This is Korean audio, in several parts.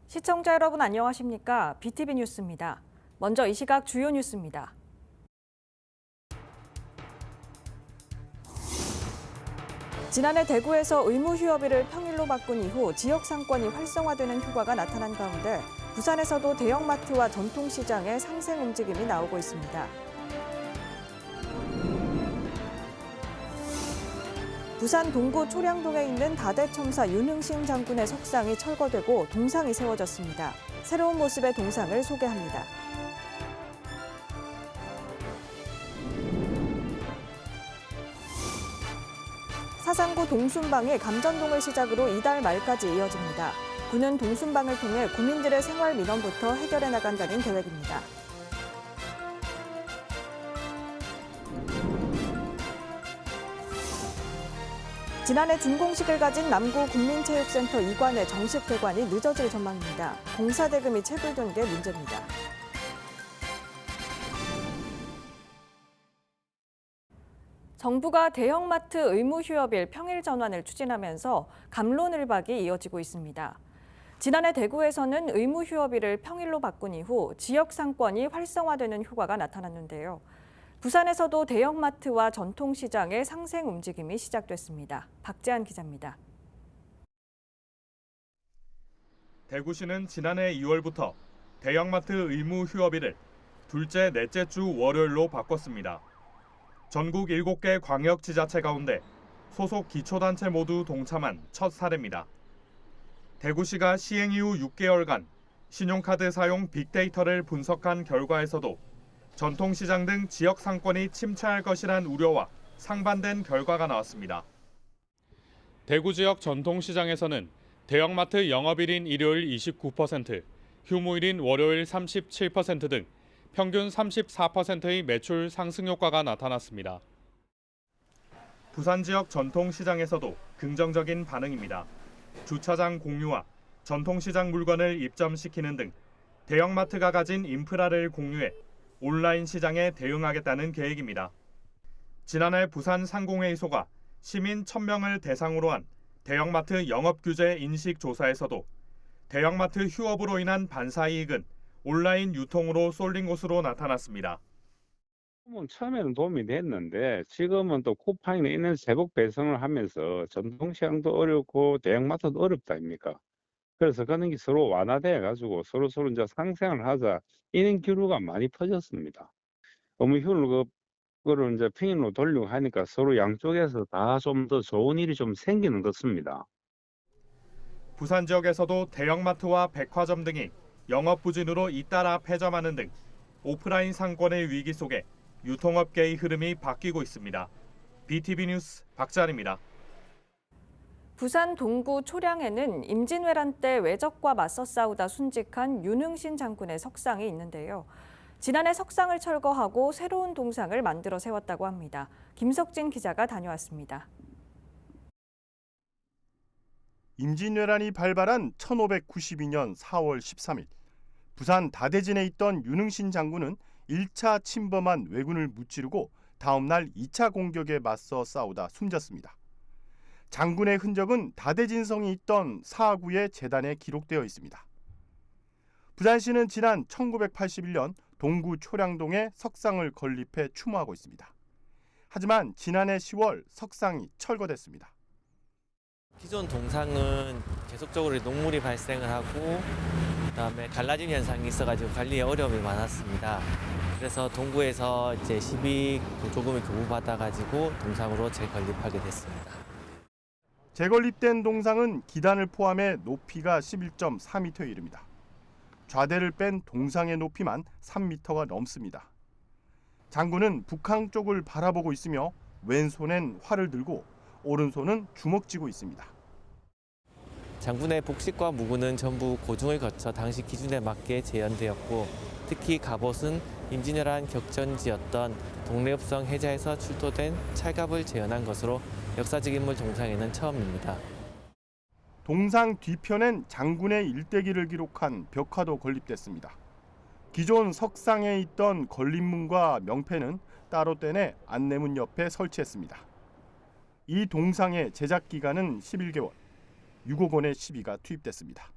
시청자 여러분 안녕하십니까? BTV 뉴스입니다. 먼저 이 시각 주요 뉴스입니다. 지난해 대구에서 의무 휴업일을 평일로 바꾼 이후 지역 상권이 활성화되는 효과가 나타난 가운데 부산에서도 대형마트와 전통시장의 상생 움직임이 나오고 있습니다. 부산 동구 초량동에 있는 다대첨사 윤흥신 장군의 석상이 철거되고 동상이 세워졌습니다. 새로운 모습의 동상을 소개합니다. 사상구 동순방이 감전동을 시작으로 이달 말까지 이어집니다. 구는 동순방을 통해 구민들의 생활 민원부터 해결해 나간다는 계획입니다. 지난해 준공식을 가진 남구 국민체육센터 이관의 정식 개관이 늦어질 전망입니다. 공사 대금이 체불된 게 문제입니다. 정부가 대형마트 의무 휴업일 평일 전환을 추진하면서 갑론을박이 이어지고 있습니다. 지난해 대구에서는 의무 휴업일을 평일로 바꾼 이후 지역 상권이 활성화되는 효과가 나타났는데요. 부산에서도 대형마트와 전통시장의 상생 움직임이 시작됐습니다. 박재한 기자입니다. 대구시는 지난해 2월부터 대형마트 의무 휴업일을 둘째, 넷째 주 월요일로 바꿨습니다. 전국 7개 광역지자체 가운데 소속 기초단체 모두 동참한 첫 사례입니다. 대구시가 시행 이후 6개월간 신용카드 사용 빅데이터를 분석한 결과에서도 전통시장 등 지역 상권이 침체할 것이란 우려와 상반된 결과가 나왔습니다. 대구 지역 전통시장에서는 대형마트 영업일인 일요일 29%, 휴무일인 월요일 37% 등 평균 34%의 매출 상승 효과가 나타났습니다. 부산 지역 전통시장에서도 긍정적인 반응입니다. 주차장 공유와 전통시장 물건을 입점시키는 등 대형마트가 가진 인프라를 공유해 온라인 시장에 대응하겠다는 계획입니다. 지난해 부산 상공회의소가 시민 1,000명을 대상으로 한 대형마트 영업규제 인식조사에서도 대형마트 휴업으로 인한 반사이익은 온라인 유통으로 쏠린 것으로 나타났습니다. 처음에는 도움이 됐는데 지금은 또 쿠팡이나 이런 제복 배송을 하면서 전통시장도 어렵고 대형마트도 어렵다 아닙니까? 그래서 그런 게 서로 완화돼 가지고 서로 이제 상생을 하자 이런 기류가 많이 퍼졌습니다. 업무 효율을 그거를 이제 평일로 돌리고 하니까 서로 양쪽에서 다 좀 더 좋은 일이 좀 생기는 것 같습니다. 부산 지역에서도 대형마트와 백화점 등이 영업 부진으로 잇따라 폐점하는 등 오프라인 상권의 위기 속에 유통업계의 흐름이 바뀌고 있습니다. BTV 뉴스 박재한입니다. 부산 동구 초량에는 임진왜란 때 왜적과 맞서 싸우다 순직한 윤흥신 장군의 석상이 있는데요. 지난해 석상을 철거하고 새로운 동상을 만들어 세웠다고 합니다. 김석진 기자가 다녀왔습니다. 임진왜란이 발발한 1592년 4월 13일 부산 다대진에 있던 윤흥신 장군은 1차 침범한 왜군을 무찌르고 다음 날 2차 공격에 맞서 싸우다 숨졌습니다. 장군의 흔적은 다대진성이 있던 사구의 재단에 기록되어 있습니다. 부산시는 지난 1981년 동구 초량동에 석상을 건립해 추모하고 있습니다. 하지만 지난해 10월 석상이 철거됐습니다. 기존 동상은 계속적으로 녹물이 발생을 하고 그다음에 갈라진 현상이 있어가지고 관리에 어려움이 많았습니다. 그래서 동구에서 이제 시비 조금을 교부받아가지고 동상으로 재건립하게 됐습니다. 재건립된 동상은 기단을 포함해 높이가 11.4m에 이릅니다. 좌대를 뺀 동상의 높이만 3m가 넘습니다. 장군은 북한 쪽을 바라보고 있으며 왼손엔 활을 들고 오른손은 주먹 쥐고 있습니다. 장군의 복식과 무구는 전부 고증을 거쳐 당시 기준에 맞게 재현되었고 특히 갑옷은 임진왜란 격전지였던 동래읍성 해자에서 출토된 찰갑을 재현한 것으로 역사적 인물 동상에는 처음입니다. 동상 뒤편엔 장군의 일대기를 기록한 벽화도 건립됐습니다. 기존 석상에 있던 건립문과 명패는 따로 떼내 안내문 옆에 설치했습니다. 이 동상의 제작 기간은 11개월, 6억 원의 시비가 투입됐습니다.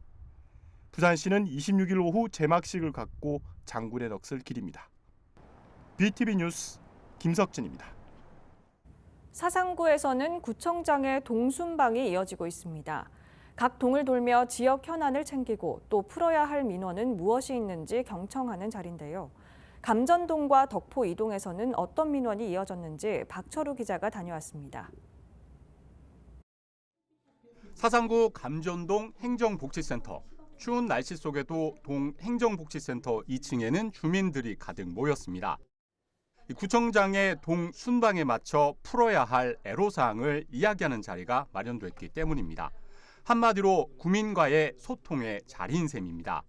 부산시는 26일 오후 제막식을 갖고 장군의 넋을 기립니다. BTV 뉴스 김석진입니다. 사상구에서는 구청장의 동순방이 이어지고 있습니다. 각 동을 돌며 지역 현안을 챙기고 또 풀어야 할 민원은 무엇이 있는지 경청하는 자리인데요. 감전동과 덕포 이동에서는 어떤 민원이 이어졌는지 박철우 기자가 다녀왔습니다. 사상구 감전동 행정복지센터. 추운 날씨 속에도 동 행정복지센터 2층에는 주민들이 가득 모였습니다. 구청장의 동 순방에 맞춰 풀어야 할 애로사항을 이야기하는 자리가 마련됐기 때문입니다. 한마디로 구민과의 소통의 자리인 셈입니다.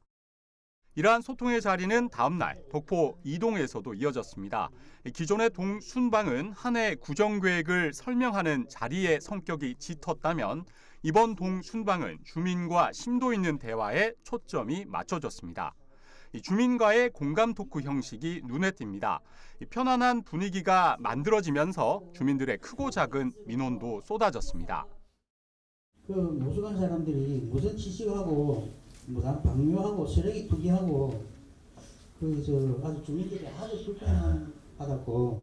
이러한 소통의 자리는 다음 날 덕포 이동에서도 이어졌습니다. 기존의 동 순방은 한 해 구정계획을 설명하는 자리의 성격이 짙었다면 이번 동 순방은 주민과 심도 있는 대화에 초점이 맞춰졌습니다. 주민과의 공감 토크 형식이 눈에 띕니다. 편안한 분위기가 만들어지면서 주민들의 크고 작은 민원도 쏟아졌습니다. 그 무수한 사람들이 무슨 취식하고 방류하고 쓰레기 투기하고 아주 주민들이 아주 불편하다고.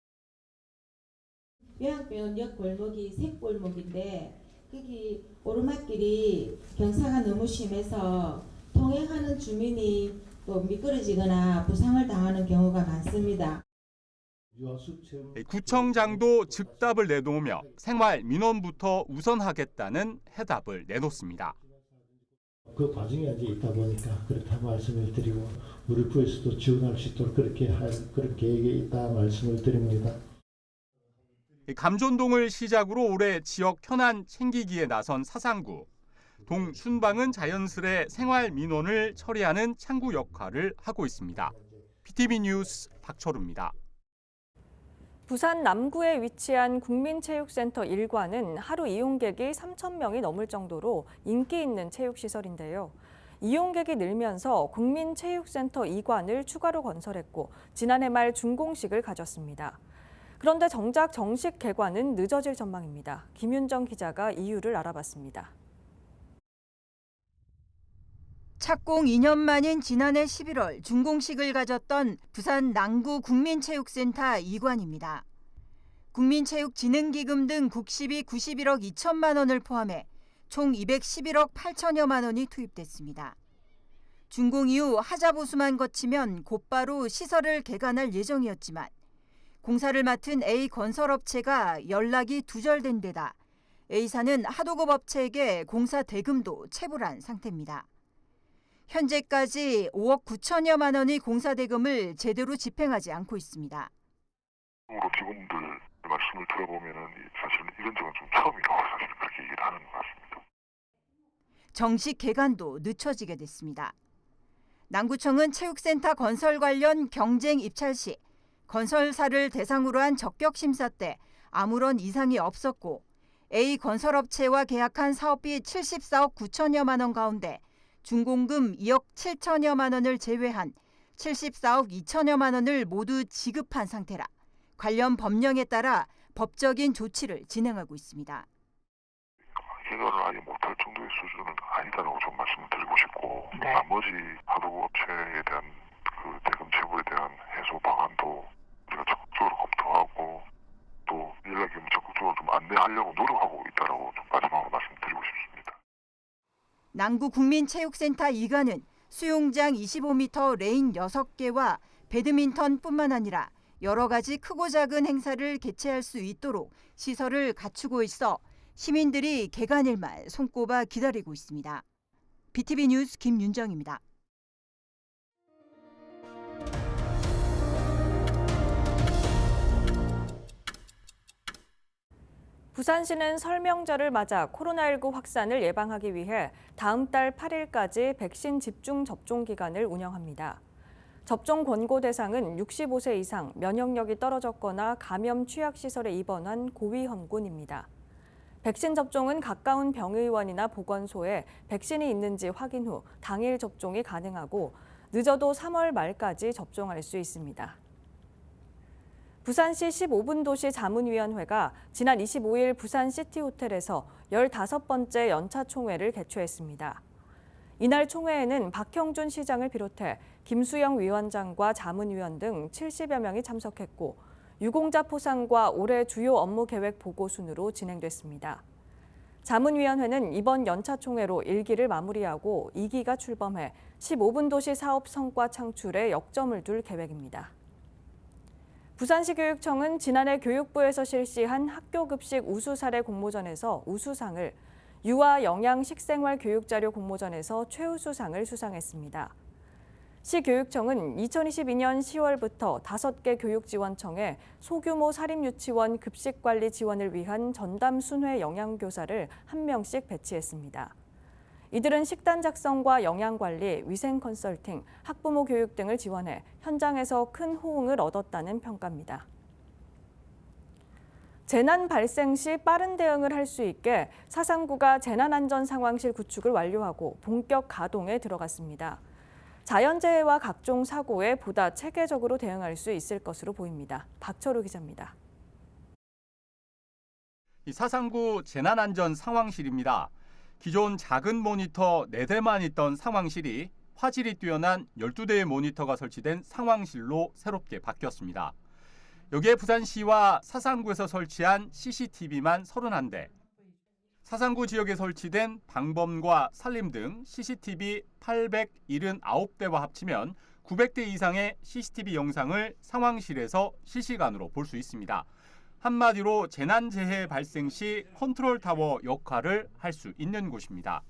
요양병원 골목이 색골목인데 거기 오르막길이 경사가 너무 심해서 통행하는 주민이 또 미끄러지거나 부상을 당하는 경우가 많습니다. 구청장도 즉답을 내놓으며 생활 민원부터 우선하겠다는 해답을 내놓습니다. 그 과정에 이제 있다 보니까 그렇다 말씀을 드리고 우리 부에서도 지원할 수 있도록 그렇게 할 그런 계획이 있다 말씀을 드립니다. 감전동을 시작으로 올해 지역 현안 챙기기에 나선 사상구. 동 순방은 자연스레 생활 민원을 처리하는 창구 역할을 하고 있습니다. BTV 뉴스 박철우입니다. 부산 남구에 위치한 국민체육센터 1관은 하루 이용객이 3,000명이 넘을 정도로 인기 있는 체육시설인데요. 이용객이 늘면서 국민체육센터 2관을 추가로 건설했고 지난해 말 준공식을 가졌습니다. 그런데 정작 정식 개관은 늦어질 전망입니다. 김윤정 기자가 이유를 알아봤습니다. 착공 2년 만인 지난해 11월 준공식을 가졌던 부산 남구 국민체육센터 2관입니다. 국민체육진흥기금 등 국시비 91억 2천만 원을 포함해 총 211억 8천여만 원이 투입됐습니다. 준공 이후 하자 보수만 거치면 곧바로 시설을 개관할 예정이었지만 공사를 맡은 A건설업체가 연락이 두절된 데다 A사는 하도급 업체에게 공사 대금도 체불한 상태입니다. 현재까지 5억 9천여만 원의 공사 대금을 제대로 집행하지 않고 있습니다. 직원들 말씀을 들어보면은 사실은 이런 적은 좀 처음이라고 사실 그렇게 얘기를 하는 것 같습니다. 정식 개관도 늦춰지게 됐습니다. 남구청은 체육센터 건설 관련 경쟁 입찰 시 건설사를 대상으로 한 적격 심사 때 아무런 이상이 없었고 A건설업체와 계약한 사업비 74억 9천여만 원 가운데 준공금 2억 7천여만 원을 제외한 74억 2천여만 원을 모두 지급한 상태라 관련 법령에 따라 법적인 조치를 진행하고 있습니다. 개관을 아예 못할 정도의 수준은 아니다라고 좀 말씀을 드리고 싶고 나머지 하도급 업체에 대한 그 대금 체불에 대한 해소 방안도 우리가 적극적으로 검토하고 또 연락이 오면 적극적으로 좀 안내하려고 노력하고 있다라고 좀 마지막으로 말씀드리고 싶습니다. 남구 국민체육센터 2관은 수영장 25m 레인 6개와 배드민턴뿐만 아니라 여러 가지 크고 작은 행사를 개최할 수 있도록 시설을 갖추고 있어 시민들이 개관일만 손꼽아 기다리고 있습니다. BTV 뉴스 김윤정입니다. 부산시는 설 명절을 맞아 코로나19 확산을 예방하기 위해 다음 달 8일까지 백신 집중 접종 기간을 운영합니다. 접종 권고 대상은 65세 이상 면역력이 떨어졌거나 감염 취약시설에 입원한 고위험군입니다. 백신 접종은 가까운 병의원이나 보건소에 백신이 있는지 확인 후 당일 접종이 가능하고 늦어도 3월 말까지 접종할 수 있습니다. 부산시 15분 도시 자문위원회가 지난 25일 부산 시티호텔에서 15번째 연차 총회를 개최했습니다. 이날 총회에는 박형준 시장을 비롯해 김수영 위원장과 자문위원 등 70여 명이 참석했고 유공자 포상과 올해 주요 업무 계획 보고 순으로 진행됐습니다. 자문위원회는 이번 연차 총회로 1기를 마무리하고 2기가 출범해 15분 도시 사업 성과 창출에 역점을 둘 계획입니다. 부산시 교육청은 지난해 교육부에서 실시한 학교급식 우수 사례 공모전에서 우수상을, 유아 영양 식생활 교육자료 공모전에서 최우수상을 수상했습니다. 시 교육청은 2022년 10월부터 5개 교육지원청에 소규모 사립유치원 급식관리 지원을 위한 전담 순회 영양교사를 1명씩 배치했습니다. 이들은 식단 작성과 영양관리, 위생 컨설팅, 학부모 교육 등을 지원해 현장에서 큰 호응을 얻었다는 평가입니다. 재난 발생 시 빠른 대응을 할 수 있게 사상구가 재난안전상황실 구축을 완료하고 본격 가동에 들어갔습니다. 자연재해와 각종 사고에 보다 체계적으로 대응할 수 있을 것으로 보입니다. 박철우 기자입니다. 이 사상구 재난안전상황실입니다. 기존 작은 모니터 4대만 있던 상황실이 화질이 뛰어난 12대의 모니터가 설치된 상황실로 새롭게 바뀌었습니다. 여기에 부산시와 사상구에서 설치한 CCTV만 31대, 사상구 지역에 설치된 방범과 산림 등 CCTV 879대와 합치면 900대 이상의 CCTV 영상을 상황실에서 실시간으로 볼 수 있습니다. 한마디로 재난재해 발생 시 컨트롤 타워 역할을 할 수 있는 곳입니다.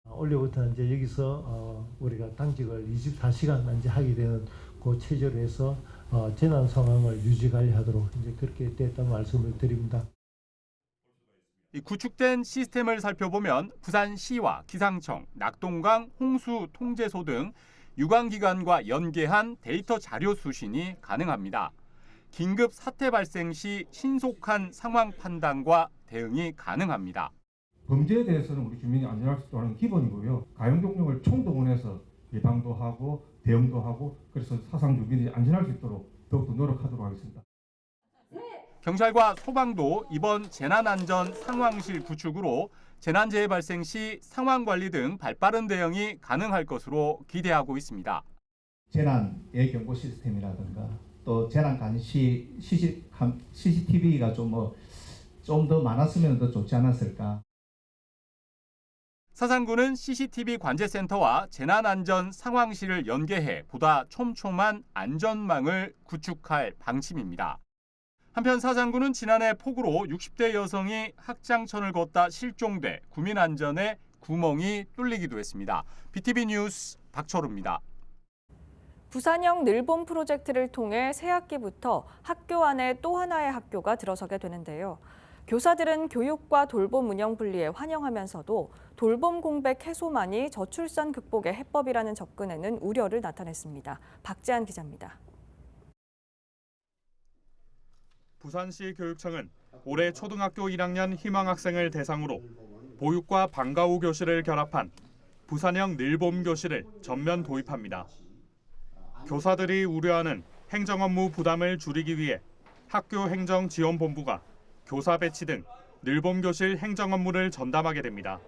올해부터 이제 여기서 우리가 당직을 24시간 이제 하게 되는 그 체제로 해서 재난 상황을 유지 관리하도록 이제 그렇게 됐다는 말씀을 드립니다. 이 구축된 시스템을 살펴보면 부산시와 기상청, 낙동강 홍수 통제소 등 유관기관과 연계한 데이터 자료 수신이 가능합니다. 긴급 사태 발생 시 신속한 상황 판단과 대응이 가능합니다. 범죄에 대해서는 우리 주민이 안전할 수 있도록 하는 기본이고요. 가용 경력을 총동원해서 예방도 하고 대응도 하고 그래서 사상 주민이 안전할 수 있도록 더욱더 노력하도록 하겠습니다. 경찰과 소방도 이번 재난안전 상황실 구축으로 재난재해 발생 시 상황 관리 등 발빠른 대응이 가능할 것으로 기대하고 있습니다. 재난 예경보 시스템이라든가 또 재난 감시 CCTV가 좀 더 많았으면 더 좋지 않았을까. 사상구는 CCTV 관제센터와 재난안전 상황실을 연계해 보다 촘촘한 안전망을 구축할 방침입니다. 한편 사상구는 지난해 폭우로 60대 여성이 학장천을 걷다 실종돼 구민안전에 구멍이 뚫리기도 했습니다. BTV 뉴스 박철우입니다. 부산형 늘봄 프로젝트를 통해 새 학기부터 학교 안에 또 하나의 학교가 들어서게 되는데요. 교사들은 교육과 돌봄 운영 분리에 환영하면서도 돌봄 공백 해소만이 저출산 극복의 해법이라는 접근에는 우려를 나타냈습니다. 박재한 기자입니다. 부산시 교육청은 올해 초등학교 1학년 희망학생을 대상으로 보육과 방과 후 교실을 결합한 부산형 늘봄 교실을 전면 도입합니다. 교사들이 우려하는 행정 업무 부담을 줄이기 위해 학교 행정지원본부가 교사 배치 등 늘봄 교실 행정 업무를 전담하게 됩니다.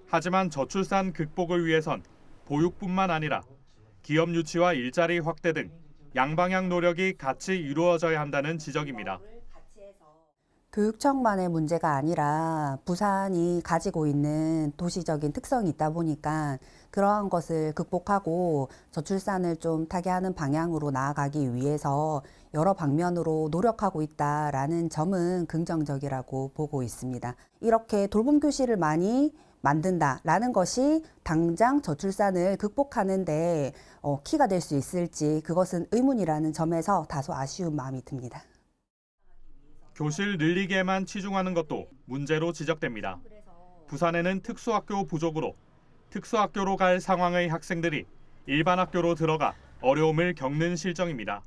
하지만 저출산 극복을 위해선 보육뿐만 아니라 기업 유치와 일자리 확대 등 양방향 노력이 같이 이루어져야 한다는 지적입니다. 교육청만의 문제가 아니라 부산이 가지고 있는 도시적인 특성이 있다 보니까 그러한 것을 극복하고 저출산을 좀 타개하는 방향으로 나아가기 위해서 여러 방면으로 노력하고 있다라는 점은 긍정적이라고 보고 있습니다. 이렇게 돌봄 교실을 많이 만든다라는 것이 당장 저출산을 극복하는 데 키가 될 수 있을지 그것은 의문이라는 점에서 다소 아쉬운 마음이 듭니다. 교실 늘리기에만 치중하는 것도 문제로 지적됩니다. 부산에는 특수학교 부족으로 특수학교로 갈 상황의 학생들이 일반 학교로 들어가 어려움을 겪는 실정입니다.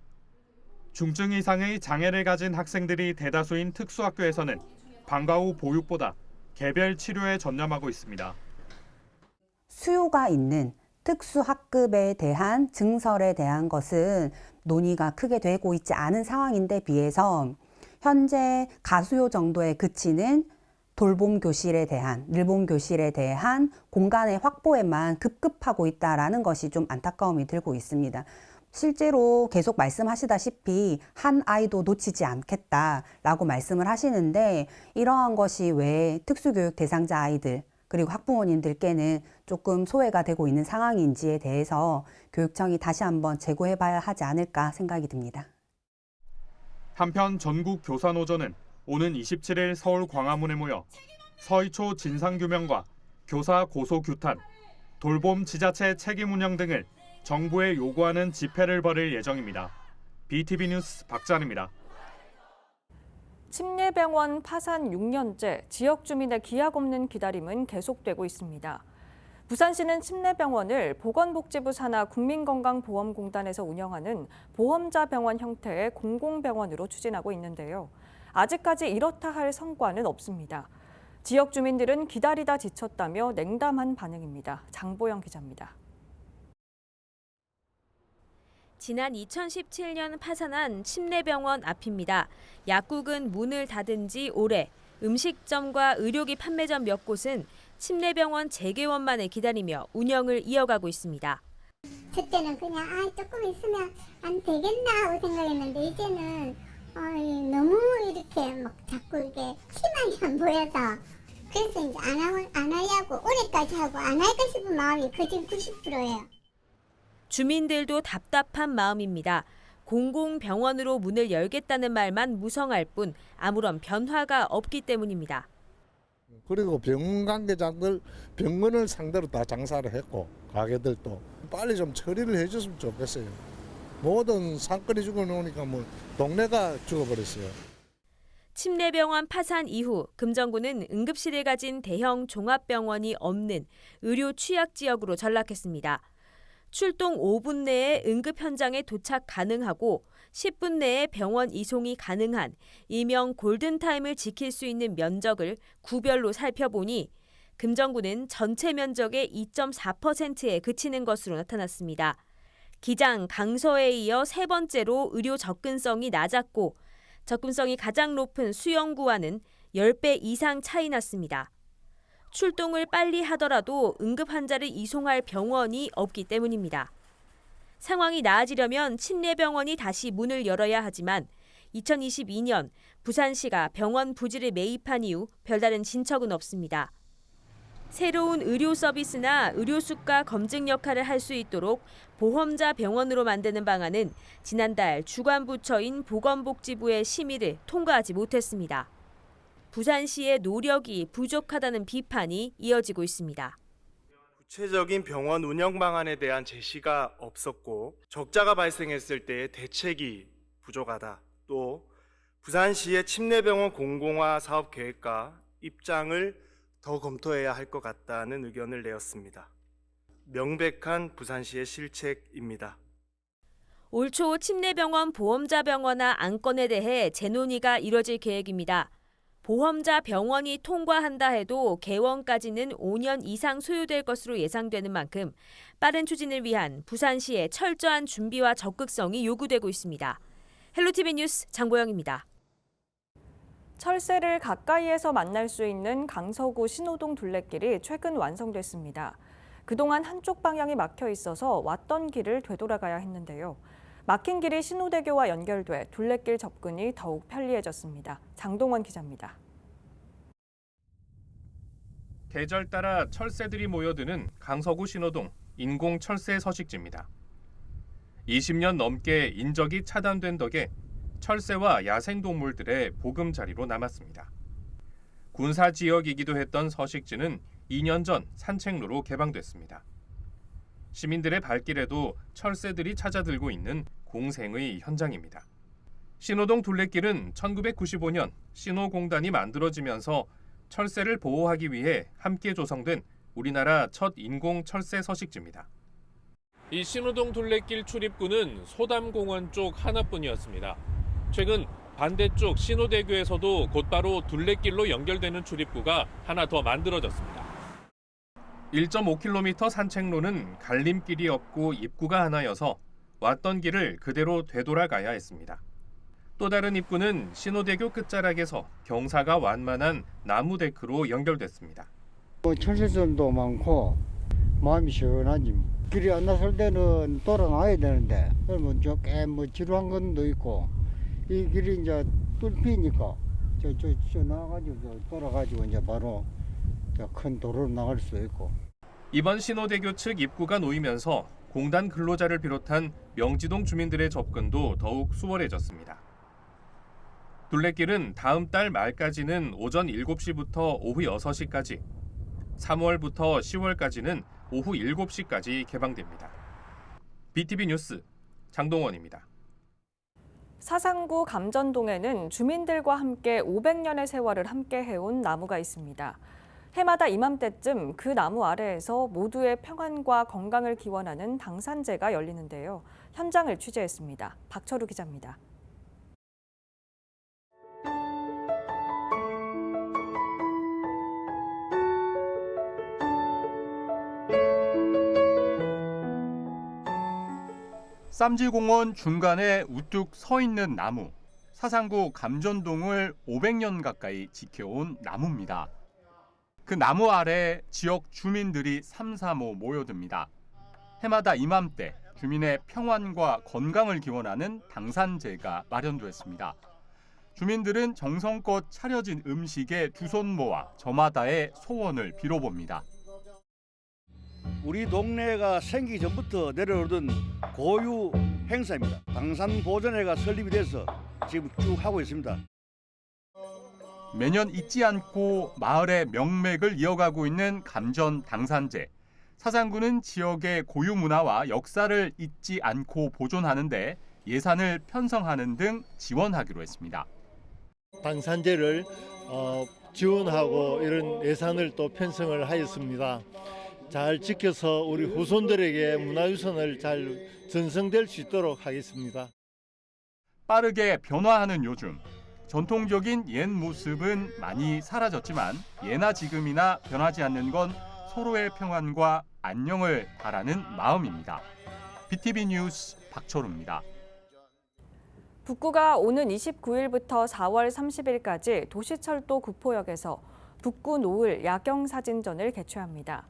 중증 이상의 장애를 가진 학생들이 대다수인 특수학교에서는 방과 후 보육보다 개별 치료에 전념하고 있습니다. 수요가 있는 특수학급에 대한 증설에 대한 것은 논의가 크게 되고 있지 않은 상황인데 비해서 현재 가수요 정도에 그치는 돌봄 교실에 대한, 늘봄 교실에 대한 공간의 확보에만 급급하고 있다라는 것이 좀 안타까움이 들고 있습니다. 실제로 계속 말씀하시다시피 한 아이도 놓치지 않겠다라고 말씀을 하시는데 이러한 것이 왜 특수교육 대상자 아이들 그리고 학부모님들께는 조금 소외가 되고 있는 상황인지에 대해서 교육청이 다시 한번 재고해봐야 하지 않을까 생각이 듭니다. 한편 전국 교사노조는 오는 27일 서울 광화문에 모여 서희초 진상규명과 교사 고소 규탄, 돌봄 지자체 책임 운영 등을 정부에 요구하는 집회를 벌일 예정입니다. BTV 뉴스 박찬입니다. 침례병원 파산 6년째 지역 주민의 기약 없는 기다림은 계속되고 있습니다. 부산시는 침례병원을 보건복지부 산하 국민건강보험공단에서 운영하는 보험자 병원 형태의 공공병원으로 추진하고 있는데요. 아직까지 이렇다 할 성과는 없습니다. 지역 주민들은 기다리다 지쳤다며 냉담한 반응입니다. 장보영 기자입니다. 지난 2017년 파산한 침례병원 앞입니다. 약국은 문을 닫은 지 오래, 음식점과 의료기 판매점 몇 곳은 침례병원 재개원만을 기다리며 운영을 이어가고 있습니다. 그때는 그냥 조금 있으면 안 되겠나 하고 생각했는데 이제는 너무 이렇게 막 자꾸 이게 희망이 안 보여서 그래서 이제 안 하려고 올해까지 하고 안 할까 싶은 마음이 거진 90%예요. 주민들도 답답한 마음입니다. 공공병원으로 문을 열겠다는 말만 무성할 뿐 아무런 변화가 없기 때문입니다. 그리고 병원 관계자들 병원을 상대로 다 장사를 했고 가게들도 빨리 좀 처리를 해줬으면 좋겠어요. 모든 상권이 죽어놓으니까 뭐 동네가 죽어버렸어요. 침례병원 파산 이후 금정구는 응급실을 가진 대형 종합병원이 없는 의료 취약 지역으로 전락했습니다. 출동 5분 내에 응급 현장에 도착 가능하고 10분 내에 병원 이송이 가능한 일명 골든타임을 지킬 수 있는 면적을 구별로 살펴보니 금정구는 전체 면적의 2.4%에 그치는 것으로 나타났습니다. 기장, 강서에 이어 세 번째로 의료 접근성이 낮았고 접근성이 가장 높은 수영구와는 10배 이상 차이 났습니다. 출동을 빨리 하더라도 응급 환자를 이송할 병원이 없기 때문입니다. 상황이 나아지려면 침례병원이 다시 문을 열어야 하지만 2022년 부산시가 병원 부지를 매입한 이후 별다른 진척은 없습니다. 새로운 의료 서비스나 의료 수가 검증 역할을 할 수 있도록 보험자 병원으로 만드는 방안은 지난달 주관부처인 보건복지부의 심의를 통과하지 못했습니다. 부산시의 노력이 부족하다는 비판이 이어지고 있습니다. 구체적인 병원 운영 방안에 대한 제시가 없었고 적자가 발생했을 때의 대책이 부족하다. 또 부산시의 침례병원 공공화 사업 계획과 입장을 더 검토해야 할 것 같다는 의견을 내었습니다. 명백한 부산시의 실책입니다. 올 초 침례병원 보험자 병원화 안건에 대해 재논의가 이뤄질 계획입니다. 보험자 병원이 통과한다 해도 개원까지는 5년 이상 소요될 것으로 예상되는 만큼 빠른 추진을 위한 부산시의 철저한 준비와 적극성이 요구되고 있습니다. 헬로티비 뉴스 장보영입니다. 철새를 가까이에서 만날 수 있는 강서구 신호동 둘레길이 최근 완성됐습니다. 그동안 한쪽 방향이 막혀 있어서 왔던 길을 되돌아가야 했는데요. 막힌 길이 신호대교와 연결돼 둘레길 접근이 더욱 편리해졌습니다. 장동원 기자입니다. 계절 따라 철새들이 모여드는 강서구 신호동 인공철새 서식지입니다. 20년 넘게 인적이 차단된 덕에 철새와 야생동물들의 보금자리로 남았습니다. 군사지역이기도 했던 서식지는 2년 전 산책로로 개방됐습니다. 시민들의 발길에도 철새들이 찾아들고 있는 공생의 현장입니다. 신호동 둘레길은 1995년 신호공단이 만들어지면서 철새를 보호하기 위해 함께 조성된 우리나라 첫 인공철새 서식지입니다. 이 신호동 둘레길 출입구는 소담공원 쪽 하나뿐이었습니다. 최근 반대쪽 신호대교에서도 곧바로 둘레길로 연결되는 출입구가 하나 더 만들어졌습니다. 1.5km 산책로는 갈림길이 없고 입구가 하나여서 왔던 길을 그대로 되돌아가야 했습니다. 또 다른 입구는 신호대교 끝자락에서 경사가 완만한 나무 데크로 연결됐습니다. 철새선도 많고 마음이 시원하지. 길이 안 났을 때는 돌아나야 되는데 그러면 조금 지루한 건도 있고 이 길이 이제 뚫히니까 저 나가지고 돌아가지고 이제 바로 큰 도로로 나갈 수 있고. 이번 신호대교 측 입구가 놓이면서 공단 근로자를 비롯한 명지동 주민들의 접근도 더욱 수월해졌습니다. 둘레길은 다음 달 말까지는 오전 7시부터 오후 6시까지, 3월부터 10월까지는 오후 7시까지 개방됩니다. BTV 뉴스 장동원입니다. 사상구 감전동에는 주민들과 함께 500년의 세월을 함께 해온 나무가 있습니다. 해마다 이맘때쯤 그 나무 아래에서 모두의 평안과 건강을 기원하는 당산제가 열리는데요. 현장을 취재했습니다. 박철우 기자입니다. 쌈지공원 중간에 우뚝 서 있는 나무. 사상구 감전동을 500년 가까이 지켜온 나무입니다. 그 나무 아래 지역 주민들이 삼삼오오 모여듭니다. 해마다 이맘때 주민의 평안과 건강을 기원하는 당산제가 마련됐습니다. 주민들은 정성껏 차려진 음식에 두 손 모아 저마다의 소원을 빌어봅니다. 우리 동네가 생기기 전부터 내려오던 고유 행사입니다. 당산보전회가 설립이 돼서 지금 쭉 하고 있습니다. 매년 잊지 않고 마을의 명맥을 이어가고 있는 감전 당산제. 사상구는 지역의 고유 문화와 역사를 잊지 않고 보존하는 데 예산을 편성하는 등 지원하기로 했습니다. 당산제를 지원하고 이런 예산을 또 편성을 하였습니다. 잘 지켜서 우리 후손들에게 문화유산을 잘 전승될 수 있도록 하겠습니다. 빠르게 변화하는 요즘, 전통적인 옛 모습은 많이 사라졌지만 예나 지금이나 변하지 않는 건 서로의 평안과 안녕을 바라는 마음입니다. BTV 뉴스 박철우입니다. 북구가 오는 29일부터 4월 30일까지 도시철도 구포역에서 북구 노을 야경 사진전을 개최합니다.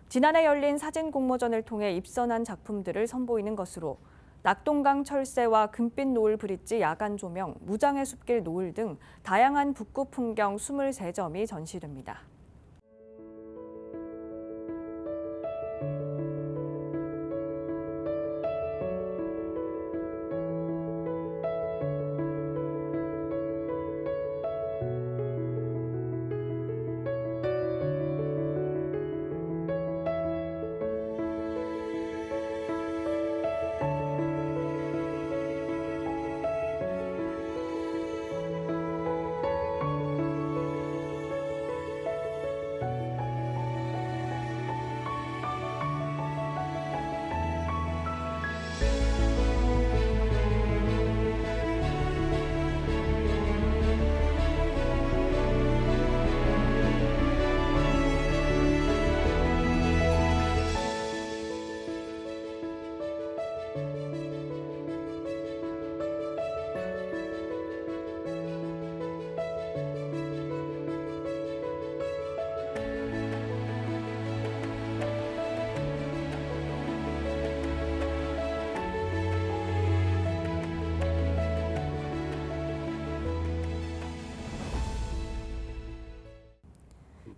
지난해 열린 사진 공모전을 통해 입선한 작품들을 선보이는 것으로 낙동강 철새와 금빛 노을 브릿지 야간 조명, 무장의 숲길 노을 등 다양한 북구 풍경 23점이 전시됩니다.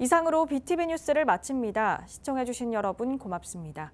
이상으로 BTV 뉴스를 마칩니다. 시청해주신 여러분 고맙습니다.